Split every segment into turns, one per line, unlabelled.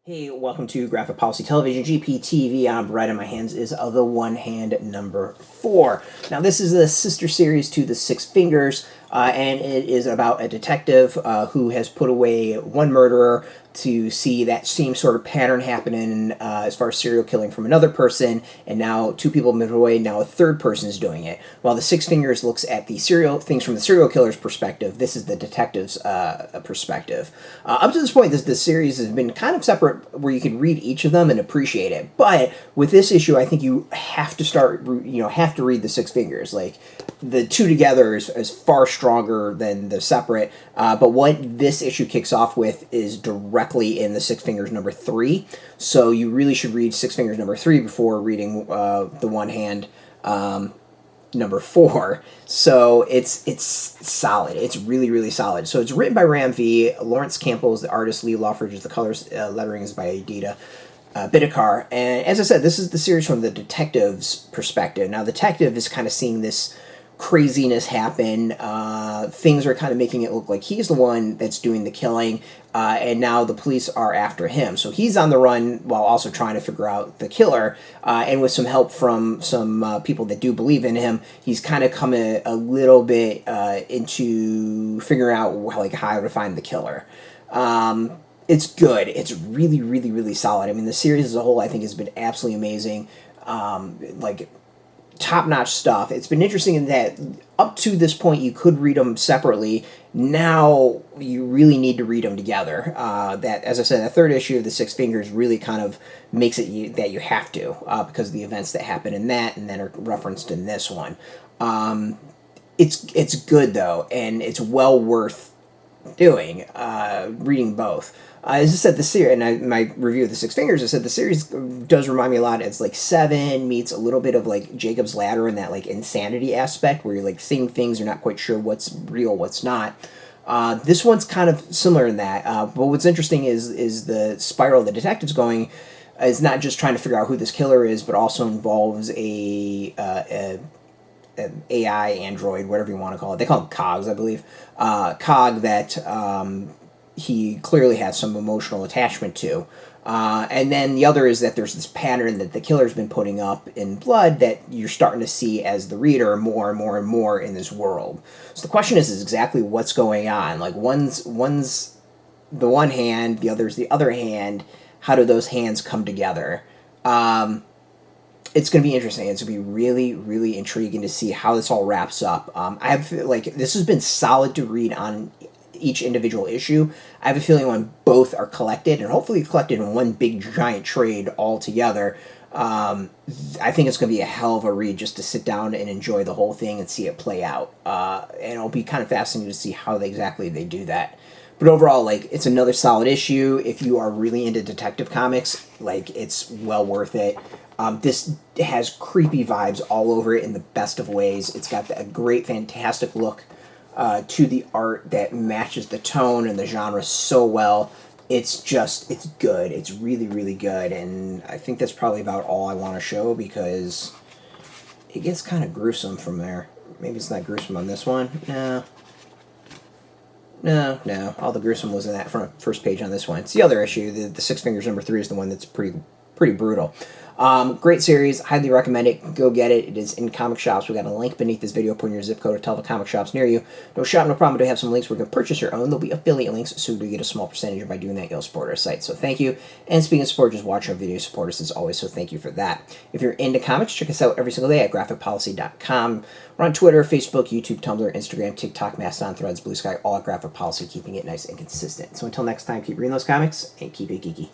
Hey, welcome to Graphic Policy Television, GPTV. I'm right in my hands is The One Hand number 4. Now, this is a sister series to The Six Fingers, and it is about a detective who has put away one murderer to see that same sort of pattern happening as far as serial killing from another person, and now two people moved away, now a third person is doing it. While The Six Fingers looks at the things from the serial killer's perspective, this is the detective's perspective. Up to this point, this series has been kind of separate where you can read each of them and appreciate it. But with this issue, I think you have to have to read The Six Fingers. Like, the two together is far stronger than the separate. But what this issue kicks off with is directly in The Six Fingers number 3. So you really should read Six Fingers number 3 before reading The One Hand number 4. So it's solid. It's really, really solid. So it's written by Ram V. Laurence Campbell is the artist. Loughridge is the colors. Lettering is by Aditya. Bidikar. And as I said, this is the series from the detective's perspective. Now, the detective is kind of seeing this craziness happen. Things are kind of making it look like he's the one that's doing the killing, and now the police are after him. So he's on the run while also trying to figure out the killer, and with some help from some people that do believe in him, he's kind of coming a little bit into figuring out how to find the killer. It's good. It's really, really, really solid. I mean, the series as a whole, I think, has been absolutely amazing. Top-notch stuff. It's been interesting in that up to this point you could read them separately. Now you really need to read them together. That, as I said, the third issue of The Six Fingers really kind of makes it that you have to because of the events that happen in that and then are referenced in this one. It's good though, and it's well worth doing. Reading both. As I said, the series, and my review of The Six Fingers, I said the series does remind me a lot. It's like Seven meets a little bit of like Jacob's Ladder in that like insanity aspect where you're like seeing things, you're not quite sure what's real, what's not. This one's kind of similar in that. But what's interesting is the spiral the detective's going is not just trying to figure out who this killer is, but also involves an AI android, whatever you want to call it. They call it cogs, I believe. Cog that he clearly has some emotional attachment to. And then the other is that there's this pattern that the killer's been putting up in blood that you're starting to see as the reader more and more and more in this world. So the question is exactly what's going on. Like, one's the one hand, the other's the other hand. How do those hands come together? It's going to be interesting. It's going to be really, really intriguing to see how this all wraps up. I have this has been solid to read on each individual issue. I have a feeling when both are collected, and hopefully collected in one big giant trade all together, I think it's going to be a hell of a read just to sit down and enjoy the whole thing and see it play out. And it'll be kind of fascinating to see how exactly they do that. But overall, it's another solid issue. If you are really into detective comics, it's well worth it. This has creepy vibes all over it in the best of ways. It's got a great, fantastic look to the art that matches the tone and the genre so well. It's good. It's really, really good. And I think that's probably about all I want to show because it gets kind of gruesome from there. Maybe it's not gruesome on this one. No. All the gruesome was in that first page on this one. It's the other issue. The Six Fingers number 3 is the one that's pretty brutal. Great series. Highly recommend it. Go get it. It is in comic shops. We got a link beneath this video. Put in your zip code to tell the comic shops near you. No shop, no problem. Do have some links where you can purchase your own. There'll be affiliate links, so you get a small percentage. And by doing that, you'll support our site. So thank you. And speaking of support, just watch our videos. Support us as always. So thank you for that. If you're into comics, check us out every single day at graphicpolicy.com. We're on Twitter, Facebook, YouTube, Tumblr, Instagram, TikTok, Mastodon, Threads, Blue Sky, all at Graphic Policy, keeping it nice and consistent. So until next time, keep reading those comics and keep it geeky.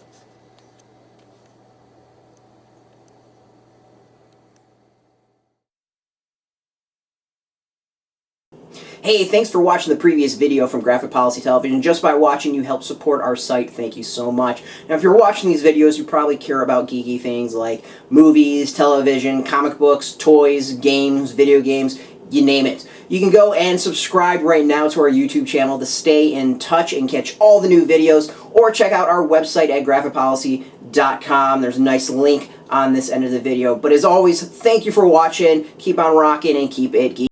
Hey, thanks for watching the previous video from Graphic Policy Television. Just by watching, you help support our site. Thank you so much. Now, if you're watching these videos, you probably care about geeky things like movies, television, comic books, toys, games, video games, you name it. You can go and subscribe right now to our YouTube channel to stay in touch and catch all the new videos, or check out our website at graphicpolicy.com. There's a nice link on this end of the video. But as always, thank you for watching. Keep on rocking and keep it geeky.